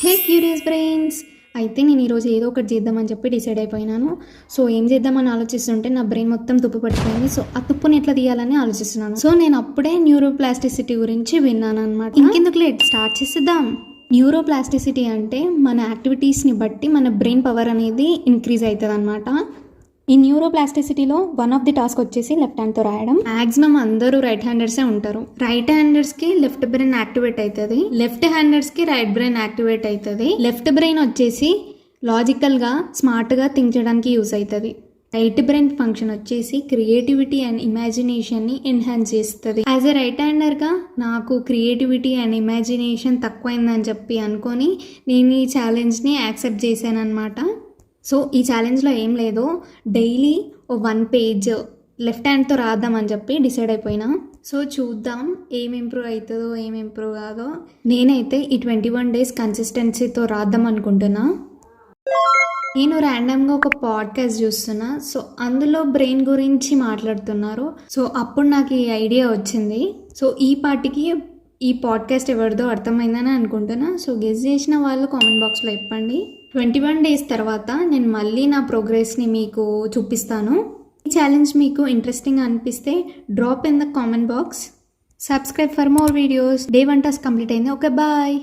హే curious brains, అయితే నేను ఈరోజు ఏదో ఒకటి చేద్దామని చెప్పి డిసైడ్ అయిపోయినాను. సో ఏం చేద్దామని ఆలోచిస్తుంటే నా బ్రెయిన్ మొత్తం తుప్పు పట్టిపోయింది. సో ఆ తుప్పుని ఎట్లా తీయాలని ఆలోచిస్తున్నాను. సో నేను అప్పుడే న్యూరోప్లాస్టిసిటీ గురించి విన్నాను అనమాట. ఇంకెందుకు లేట్, స్టార్ట్ చేసేద్దాం. న్యూరోప్లాస్టిసిటీ అంటే మన యాక్టివిటీస్ని బట్టి మన బ్రెయిన్ పవర్ అనేది ఇంక్రీజ్ అవుతుంది అనమాట. ఈ న్యూరోప్లాస్టిసిటీలో వన్ ఆఫ్ ది టాస్క్ వచ్చేసి లెఫ్ట్ హ్యాండ్తో రాయడం. మాక్సిమం అందరూ రైట్ హ్యాండర్సే ఉంటారు. రైట్ హ్యాండర్స్కి లెఫ్ట్ బ్రెయిన్ యాక్టివేట్ అవుతుంది, లెఫ్ట్ హ్యాండర్స్కి రైట్ బ్రెయిన్ యాక్టివేట్ అవుతుంది. లెఫ్ట్ బ్రెయిన్ వచ్చేసి లాజికల్గా స్మార్ట్గా థింక్ చేయడానికి యూస్ అవుతుంది. రైట్ బ్రెయిన్ ఫంక్షన్ వచ్చేసి క్రియేటివిటీ అండ్ ఇమాజినేషన్ని ఎన్హాన్స్ చేస్తుంది. యాజ్ ఎ రైట్ హ్యాండర్గా నాకు క్రియేటివిటీ అండ్ ఇమాజినేషన్ తక్కువైందని చెప్పి అనుకొని నేను ఈ ఛాలెంజ్ని యాక్సెప్ట్ చేశాను అనమాట. సో ఈ ఛాలెంజ్లో ఏం లేదు, డైలీ ఓ 1 పేజ్ లెఫ్ట్ హ్యాండ్తో రాద్దామని చెప్పి డిసైడ్ అయిపోయినా. సో చూద్దాం ఏం ఇంప్రూవ్ అవుతుందో ఏం ఇంప్రూవ్ కాదో. నేనైతే ఈ 21 డేస్ కన్సిస్టెన్సీతో రాద్దాం అనుకుంటున్నా. నేను ర్యాండమ్గా ఒక పాడ్కాస్ట్ చూస్తున్నా. సో అందులో బ్రెయిన్ గురించి మాట్లాడుతున్నారు. సో అప్పుడు నాకు ఈ ఐడియా వచ్చింది. సో ఈ పాటికి ఈ పాడ్కాస్ట్ ఎవరిదో అర్థమైందని అనుకుంటున్నా. సో గెస్ చేసిన వాళ్ళు కామెంట్ బాక్స్లో చెప్పండి. 21 డేస్ తర్వాత నేను మళ్ళీ నా ప్రోగ్రెస్ని మీకు చూపిస్తాను. ఈ ఛాలెంజ్ మీకు ఇంట్రెస్టింగ్ అనిపిస్తే drop in the comment box. Subscribe for more videos. Day 1 task complete అయింది. Okay, bye.